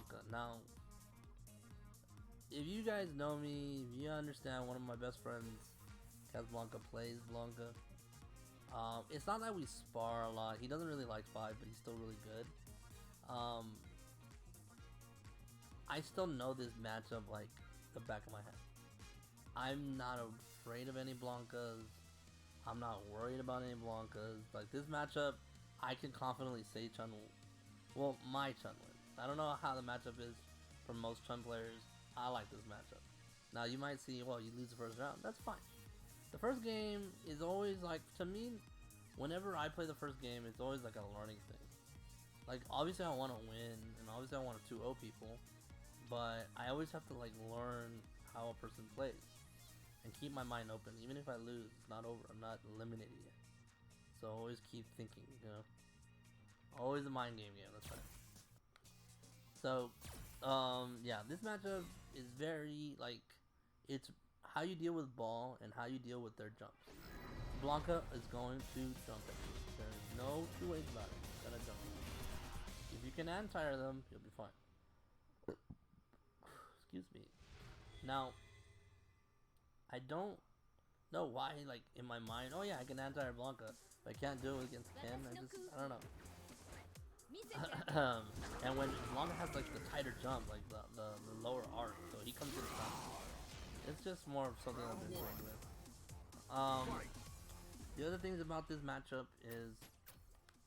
Blanka. Now, if you guys know me, if you understand, one of my best friends, Blanka, plays Blanka. It's not that we spar a lot. He doesn't really like 5, but he's still really good. I still know this matchup like the back of my head. I'm not afraid of any Blankas. I'm not worried about any Blankas. Like this matchup, I can confidently say Chun will. Well, my Chun wins. I don't know how the matchup is for most Chun players. I like this matchup. Now you might see, well, you lose the first round. That's fine. The first game is always like, to me, whenever I play the first game, it's always like a learning thing. Like, obviously I want to win, and obviously I want to 2-0 people, but I always have to like learn how a person plays and keep my mind open. Even if I lose, it's not over. I'm not eliminated yet. So always keep thinking, you know. Always a mind game. That's right. So, yeah, this matchup is very like, it's how you deal with ball and how you deal with their jumps. Blanka is going to jump at you. There's no two ways about it. He's gonna jump. If you can anti-tire them, you'll be fine. Excuse me. Now, I don't know why, like, in my mind, oh yeah, I can anti-tire Blanka, but I can't do it against Ken. I don't know. And when Blanka has like the tighter jump, like the lower arc, so he comes in front. It's just more of something I've been playing with. The other things about this matchup is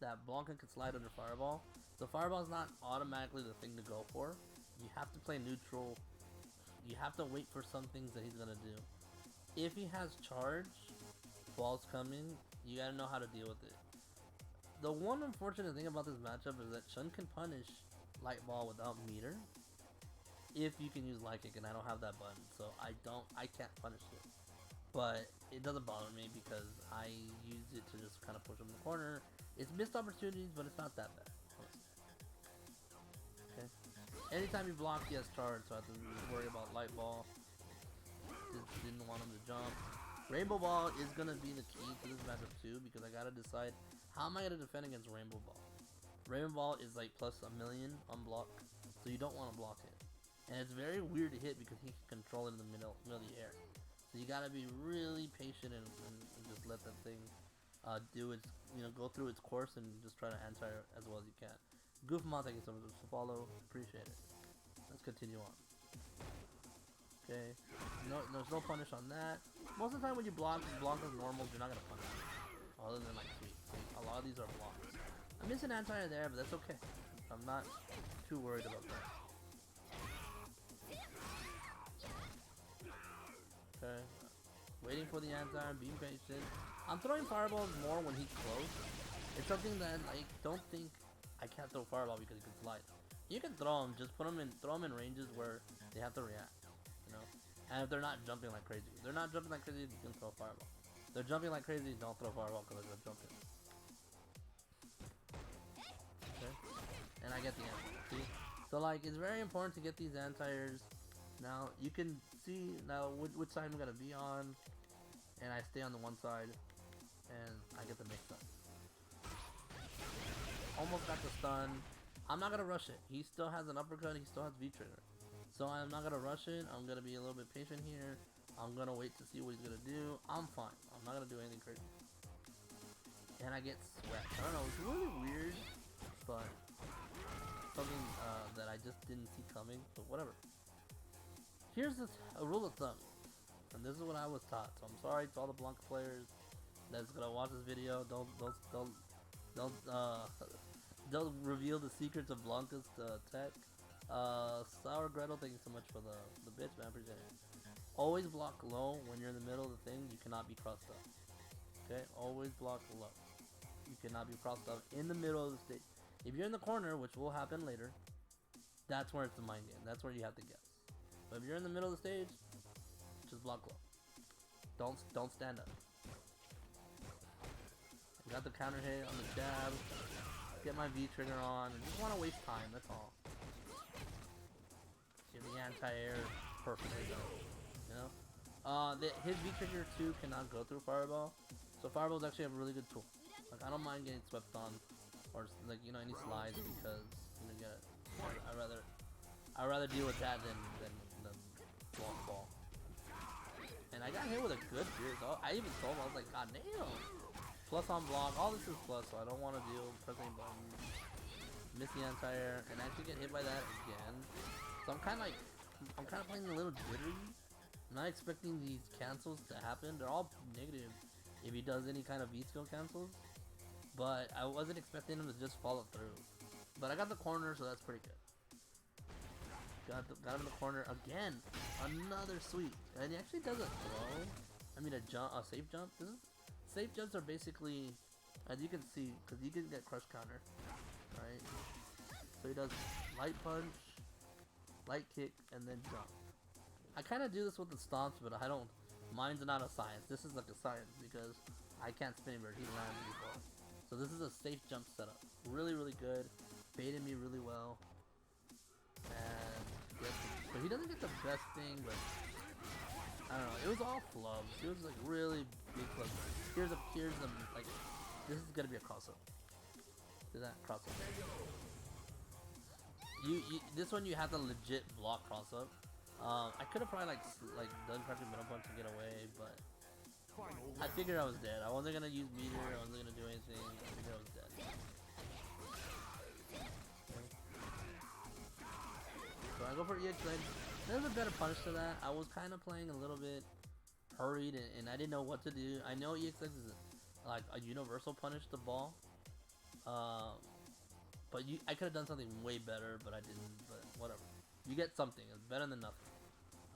that Blanka can slide under Fireball. So Fireball is not automatically the thing to go for. You have to play neutral. You have to wait for some things that he's gonna do. If he has charge, balls coming, you gotta know how to deal with it. The one unfortunate thing about this matchup is that Chun can punish Light Ball without meter. If you can use Light Kick, and I don't have that button, so I can't punish it. But it doesn't bother me because I use it to just kind of push him in the corner. It's missed opportunities, but it's not that bad. Okay. Anytime you block, he has charge, so I have to worry about Light Ball. Just didn't want him to jump. Rainbow Ball is gonna be the key to this matchup too, because I gotta decide how am I gonna defend against Rainbow Ball. Rainbow Ball is like plus 1,000,000 on block, so you don't want to block it. And it's very weird to hit because he can control it in the middle of the air. So you gotta be really patient and just let that thing do its, go through its course and just try to anti as well as you can. Goofmon, thank you so much for follow. Appreciate it. Let's continue on. Okay. No, there's no punish on that. Most of the time when you block as normals, you're not gonna punish. Other than like sweet. A lot of these are blocks. I miss an anti there, but that's okay. I'm not too worried about that. Okay. Waiting for the anti, being patient. I'm throwing fireballs more when he's close. It's something that I don't think I can't throw fireball because he can slide. You can throw them, just throw them in ranges where they have to react. And if they're not jumping like crazy. If they're not jumping like crazy, you can throw fireball. If they're jumping like crazy, don't throw fireball because they're jumping. Okay. And I get the answer. See? So like, it's very important to get these anti-airs. Now, you can see now which side I'm going to be on. And I stay on the one side. And I get the mix up. Almost got the stun. I'm not going to rush it. He still has an uppercut. He still has V-trigger. So I'm not going to rush it. I'm going to be a little bit patient here. I'm going to wait to see what he's going to do. I'm fine. I'm not going to do anything crazy. And I get swept. I don't know. It's really weird. But something that I just didn't see coming. But whatever. Here's a rule of thumb. And this is what I was taught. So I'm sorry to all the Blanka players that's going to watch this video. Don't reveal the secrets of Blanka's tech. Sour Gretel, thank you so much for the bits, man. Appreciate it. Always block low when you're in the middle of the thing. You cannot be crossed up. Okay, always block low. You cannot be crossed up in the middle of the stage. If you're in the corner, which will happen later, that's where it's a mind game. That's where you have to guess. But if you're in the middle of the stage, just block low. Don't stand up. I got the counter hit on the jab. Get my V trigger on. I just want to waste time. That's all. Give the anti-air perfectly done. His V-trigger too cannot go through Fireball. So Fireball is actually a really good tool. Like, I don't mind getting swept on or like, any slides because I'd rather I'd rather deal with that than the long ball. And I got hit with a good fear. So I even told him, I was like, God damn. Plus on block. All this is plus, so I don't want to deal with pressing buttons. Miss the anti-air and actually get hit by that again. So I'm kind of playing a little jittery. I'm not expecting these cancels to happen. They're all negative if he does any kind of V-skill cancels. But I wasn't expecting him to just follow through. But I got the corner, so that's pretty good. Got him in the corner again. Another sweep. And he actually does a throw. I mean a safe jump. Safe jumps are basically, as you can see, because you can get crush counter. Right? So he does light punch, light kick, and then jump. I kind of do this with the stomps, but I don't. Mine's not a science. This is like a science because I can't spin where he lands before. So this is a safe jump setup. Really, really good. Baited me really well. And yes, but he doesn't get the best thing, but I don't know. It was all flubs. It was like really big flubs. Here's the like. This is gonna be a crossover. Do that crossover. This one you have to legit block crossover. I could have probably like done crouching middle punch to get away, but I figured I was dead. I wasn't gonna use meter. I wasn't gonna do anything. I figured I was dead. Okay. So I go for EX ledge. There's a better punish to that. I was kind of playing a little bit hurried and I didn't know what to do. I know EX ledge is like a universal punish to ball. But I could have done something way better, but I didn't. But whatever. You get something. It's better than nothing.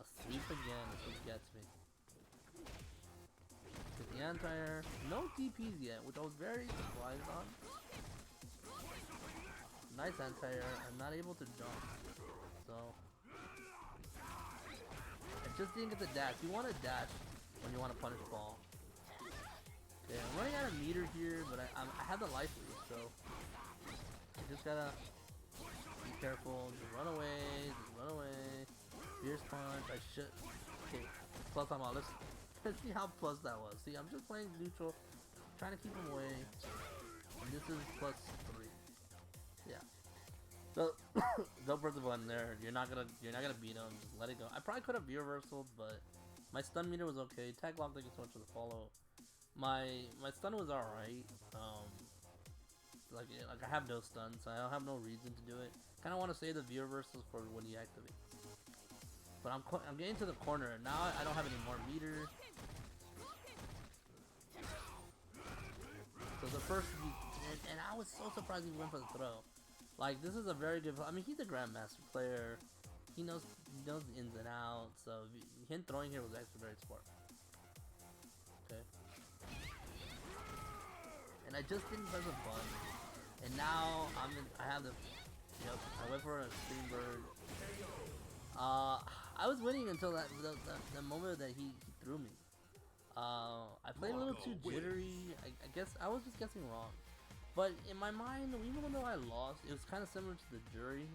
A sweep again. That's what gets me. Get the anti-air. No DPs yet, which I was very surprised on. Nice anti-air. I'm not able to jump. So I just didn't get the dash. You want to dash when you want to punish ball. Okay, I'm running out of meter here, but I have the life lead, so I just gotta be careful. Just run away. Just run away. Fierce punch. I should. Okay, plus I'm out. Let's see how plus that was. See, I'm just playing neutral, trying to keep him away. And this is +3. Yeah. So don't press the button there. You're not gonna beat him. Just let it go. I probably could have V-reversaled, but my stun meter was okay. Tag lock, thank you so much for the follow. My stun was alright. Like I have no stun, so I don't have no reason to do it. Kind of want to save the V-reversals for when he activates. But I'm getting to the corner and now I don't have any more meter. So the first, and I was so surprised he went for the throw. Like this is a very good. I mean, he's a grandmaster player. He knows the ins and outs. So him throwing here was actually very smart. Okay. And I just didn't press a button. And now I have the. Yep. I went for a Extreme Bird. I was winning until the moment that he threw me. I played a little too jittery. I guess I was just guessing wrong. But in my mind, even though I lost, it was kind of similar to the jury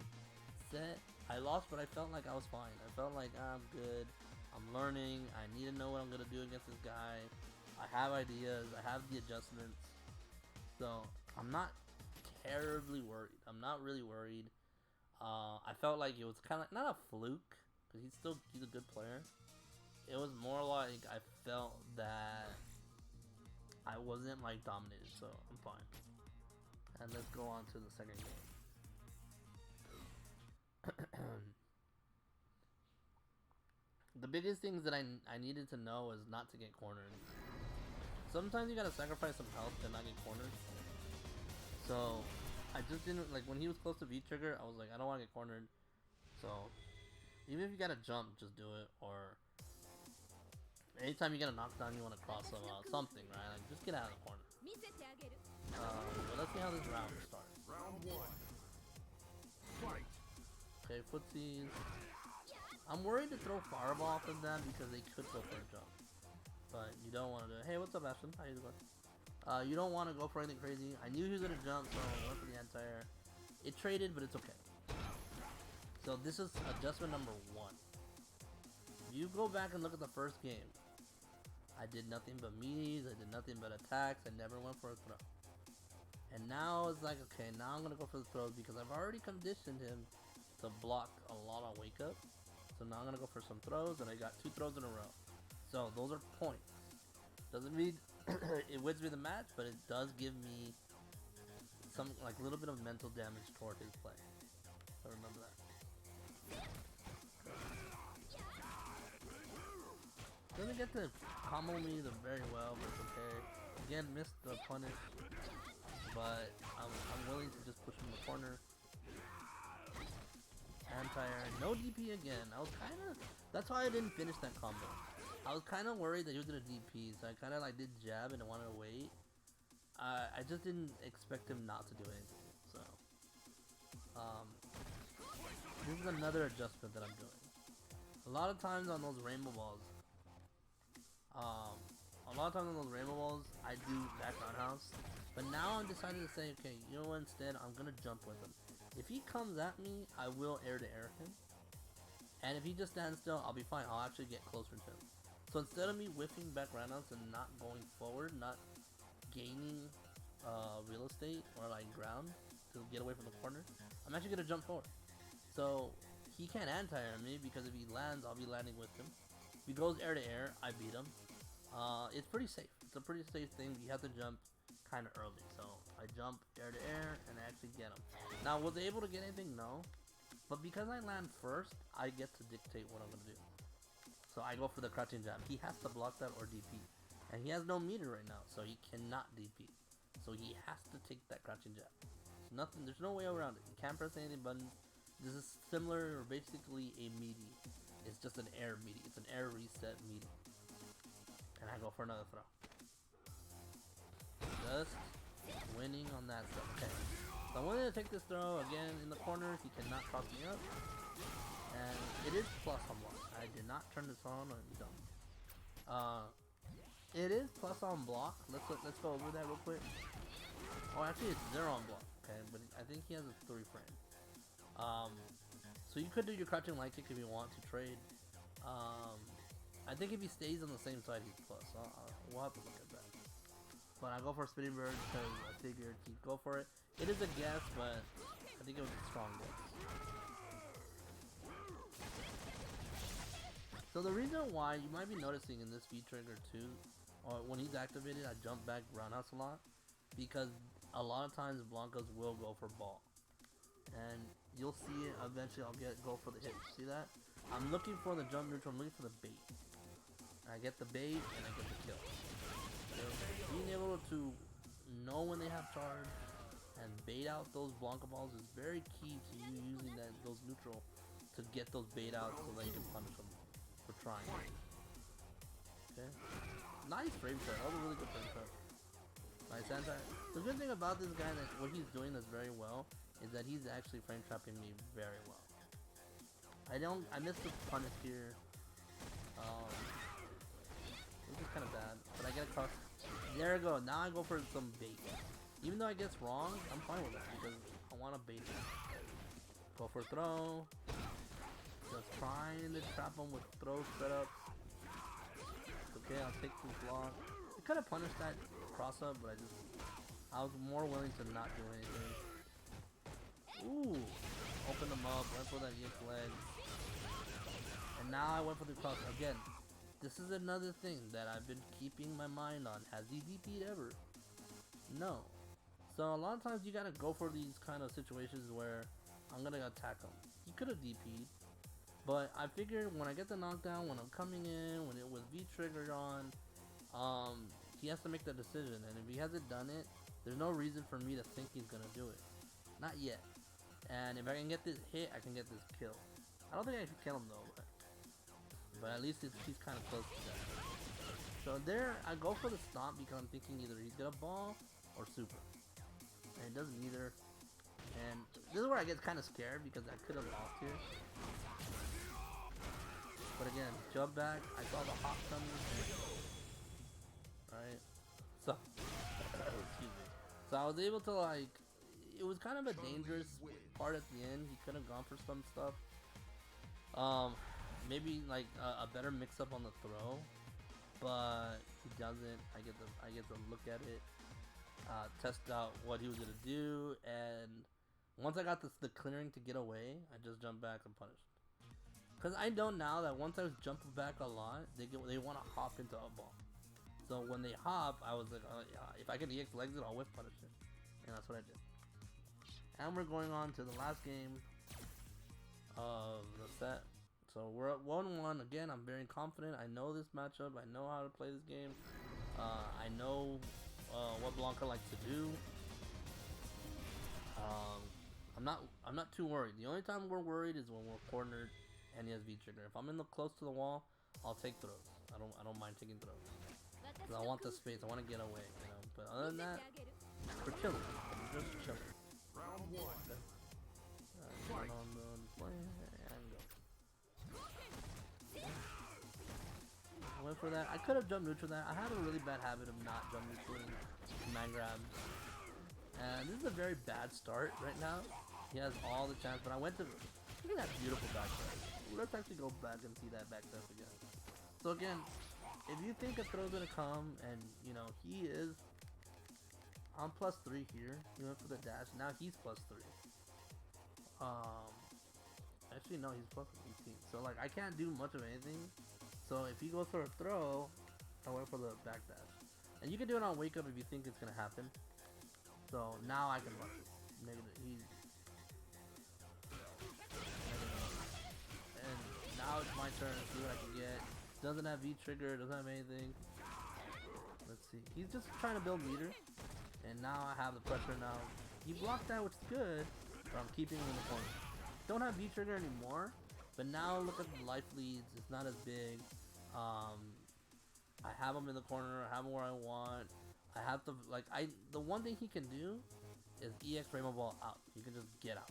set. I lost, but I felt like I was fine. I felt like I'm good. I'm learning. I need to know what I'm gonna do against this guy. I have ideas. I have the adjustments. So I'm not terribly worried. I'm not really worried. I felt like it was kind of not a fluke because he's a good player. It was more like I felt that I wasn't like dominated, so I'm fine. And let's go on to the second game. The biggest things that I needed to know is not to get cornered. Sometimes you gotta sacrifice some health to not get cornered. So I just didn't like when he was close to V-trigger. I was like, I don't want to get cornered. So even if you gotta jump, just do it. Or anytime you get a knockdown, you want to cross them out, something, right? Like just get out of the corner. But let's see how this round starts. Round 1. Fight. Okay, footsies. I'm worried to throw fireball off of them because they could go for a jump. But you don't want to do it. Hey, what's up, Ashton? How you doing? You don't want to go for anything crazy. I knew he was going to jump, so I went for the anti-air. It traded, but it's okay. So this is adjustment number 1. If you go back and look at the first game, I did nothing but meaties, I did nothing but attacks, I never went for a throw. And now it's like, okay, now I'm going to go for the throws because I've already conditioned him to block a lot of wake up. So now I'm gonna go for some throws, and I got 2 throws in a row. So those are points. Doesn't mean it wins me the match, but it does give me some like a little bit of mental damage toward his play. So remember that. Doesn't get to combo me very well, but it's okay. Again, missed the punish, but I'm willing to just push him in the corner. Anti-air, no DP again. I was kind of, that's why I didn't finish that combo. I was kind of worried that he was gonna DP, so I kind of like did jab and I wanted to wait. I just didn't expect him not to do anything. So, this is another adjustment that I'm doing. A lot of times on those rainbow balls, I do back roundhouse. But now I'm decided to say, okay, you know what? Instead, I'm gonna jump with him. If he comes at me, I will air to air him. And if he just stands still, I'll be fine. I'll actually get closer to him. So instead of me whiffing back roundhouse and not going forward, not gaining real estate or like ground to get away from the corner, I'm actually gonna jump forward. So he can't anti-air me because if he lands, I'll be landing with him. If he goes air to air, I beat him. It's pretty safe. It's a pretty safe thing. You have to jump kind of early. So I jump air to air and I actually get him. Now, was I able to get anything? No. But because I land first, I get to dictate what I'm going to do. So I go for the crouching jab. He has to block that or DP. And he has no meter right now, so he cannot DP. So he has to take that crouching jab. There's no way around it. You can't press any buttons. This is similar or basically a meaty. It's just an air meaty. It's an air reset meaty. And I go for another throw. Just winning on that stuff. Okay. So I'm willing to take this throw again in the corner. He cannot cross me up. And it is plus on block. I did not turn this on. I'm dumb. It is plus on block. Let's go over that real quick. Oh, actually it's 0 on block. Okay, but I think he has a 3 frame. So you could do your crouching light kick if you want to trade. I think if he stays on the same side, he's plus. We'll have to look at that. But I go for a spinning bird because I figured he'd go for it. It is a guess, but I think it was a strong guess. So the reason why you might be noticing in this V trigger too, or when he's activated, I jump back roundhouse a lot because a lot of times Blankas will go for ball, and you'll see it eventually. I'll go for the hit. See that? I'm looking for the jump neutral. I'm looking for the bait. I get the bait and I get the kill. So being able to know when they have charge and bait out those Blanka balls is very key to you using those neutral to get those bait out so that you can punish them for trying. Okay. Nice frame trap. That was a really good frame trap. Nice anti. The good thing about this guy, that what he's doing is very well, is that he's actually frame trapping me very well. I missed the punish here. This is kind of bad, but I get across. There we go. Now I go for some bait. Even though I guess wrong, I'm fine with that because I want to bait him. Go for throw. Just trying to trap him with throw setups. Okay, I'll take this block. I could have punished that cross up, but I was more willing to not do anything. Ooh, open them up, went for that yick leg. And now I went for the cross. Again, this is another thing that I've been keeping my mind on. Has he DP'd ever? No. So a lot of times you gotta go for these kind of situations where I'm gonna attack him. He could have DP'd, but I figured when I get the knockdown, when I'm coming in, when it was V triggered on, he has to make the decision. And if he hasn't done it, there's no reason for me to think he's gonna do it. Not yet. And if I can get this hit, I can get this kill. I don't think I can kill him though, but at least he's kind of close to that. So there, I go for the stomp because I'm thinking either he's gonna ball or super. And it doesn't either. And this is where I get kind of scared because I could have lost here. But again, jump back. I saw the hop coming. Right. So, excuse me. So I was able to like. It was kind of a dangerous part at the end. He could have gone for some stuff. Maybe like a better mix-up on the throw, but he doesn't. I get to look at it, test out what he was gonna do, and Once I got the clearing to get away, I just jumped back and punished. Cause I know now that once I was jumping back a lot, they want to hop into a ball. So when they hop, I was like, if I can EX legs it, I'll whip punish it, and that's what I did. And we're going on to the last game of the set. So we're at 1-1 again. I'm very confident. I know this matchup. I know how to play this game. I know what Blanka likes to do. I'm not too worried. The only time we're worried is when we're cornered and he has V trigger. If I'm in the close to the wall, I'll take throws. I don't mind taking throws. Cause I want the space. I want to get away, you know. But other than that, we're chilling. We're just chilling. Round 1. Fight. On the play and go. Went for that. I could have jumped neutral that. I have a really bad habit of not jump neutral man grabs. And this is a very bad start right now. He has all the chance, but I went to look at that beautiful back step. Let's actually go back and see that back step again. So again, if you think a throw's gonna come and you know he is on +3 here, he went for the dash. Now he's +3. Actually no, he's +18. So like I can't do much of anything. So if he goes for a throw, I went for the back dash. And you can do it on wake up if you think it's gonna happen. So now I can run it. Negative. And now it's my turn to see what I can get. Doesn't have V trigger, doesn't have anything. Let's see. He's just trying to build meter. And now I have the pressure now. He blocked that, which is good, but I'm keeping him in the corner. Don't have V trigger anymore, but now look at the life leads. It's not as big. I have him in the corner. I have him where I want. I have to the one thing he can do is EX Rainbow Ball out. He can just get out.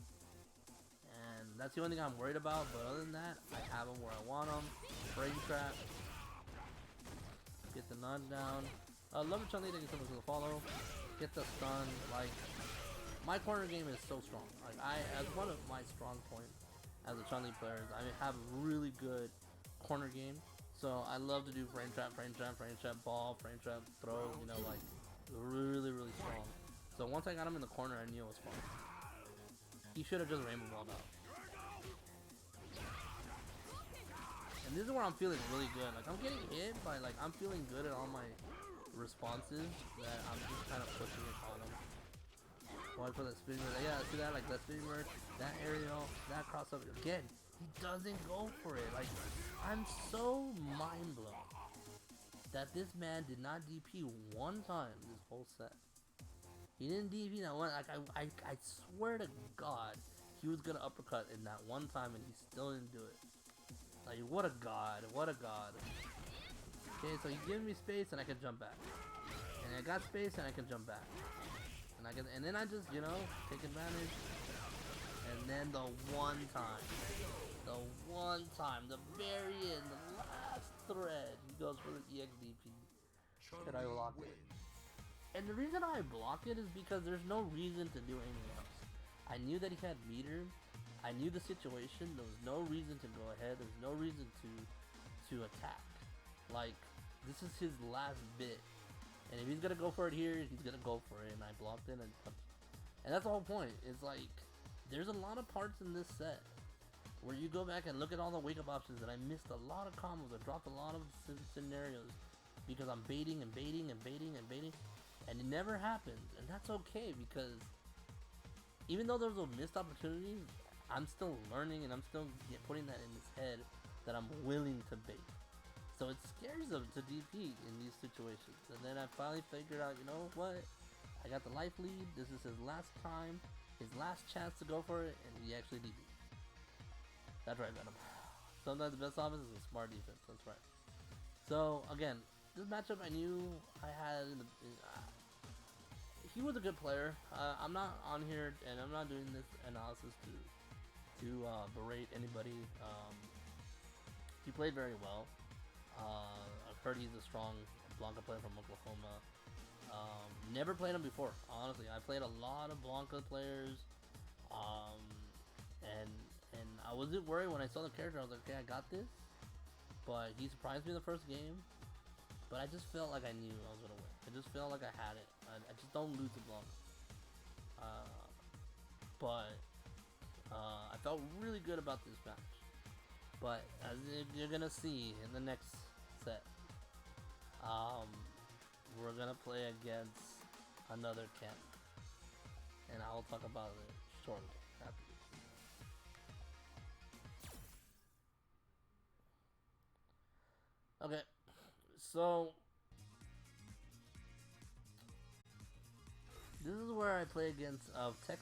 And that's the only thing I'm worried about, but other than that, I have him where I want him. Frame trap. Get the knockdown. Love Chun, thank you so much for the follow. Get the stun. Like, my corner game is so strong. Like, as one of my strong points as a Chun player, I have a really good corner game. So I love to do frame trap, ball, frame trap, throw, you know, like, really, really strong. So once I got him in the corner, I knew it was fun. He should have just rainbow balled out. And this is where I'm feeling really good. Like, I'm getting hit by, like, I'm feeling good at all my responses that I'm just kind of pushing it on him. Going for that spinning merge. Yeah, see that? Like, that spinning merge, that aerial, that crossover. Again, he doesn't go for it. Like, I'm so mind blown that this man did not DP one time this whole set. He didn't DP that one. Like, I swear to God, he was gonna uppercut in that one time, and he still didn't do it. Like, what a god! What a god! Okay, so he's giving me space, and I can jump back. And I got space, and I can jump back. And then I just, you know, take advantage. And then the one time, the very end, the last thread, he goes for the EXDP. And I block it. And the reason I block it is because there's no reason to do anything else. I knew that he had meter. I knew the situation. There was no reason to go ahead. There was no reason to attack. Like, this is his last bit. And if he's gonna go for it here, he's gonna go for it. And I blocked it and punched. And that's the whole point. It's like, there's a lot of parts in this set where you go back and look at all the wake up options, and I missed a lot of combos. I dropped a lot of scenarios because I'm baiting and baiting and baiting and baiting, and it never happens. And that's okay, because even though there's a missed opportunity, I'm still learning and I'm still putting that in his head that I'm willing to bait. So it scares him to DP in these situations. And then I finally figured out, you know what? I got the life lead. This is his last time, his last chance to go for it, and he actually DP. That's right, Venom. Sometimes the best offense is a smart defense. That's right. So again, this matchup I knew I had in the. He was a good player. I'm not on here, and I'm not doing this analysis to berate anybody. He played very well. I've heard he's a strong Blanka player from Oklahoma. Never played him before, honestly. I played a lot of Blanka players, and I wasn't worried when I saw the character. I was like, okay, I got this. But he surprised me in the first game. But I just felt like I knew I was gonna win. I just felt like I had it. I just don't lose the Blanka. but I felt really good about this match. But as you're gonna see in the next set, we're gonna play against another Ken, and I will talk about it shortly after this. Okay, so this is where I play against Tech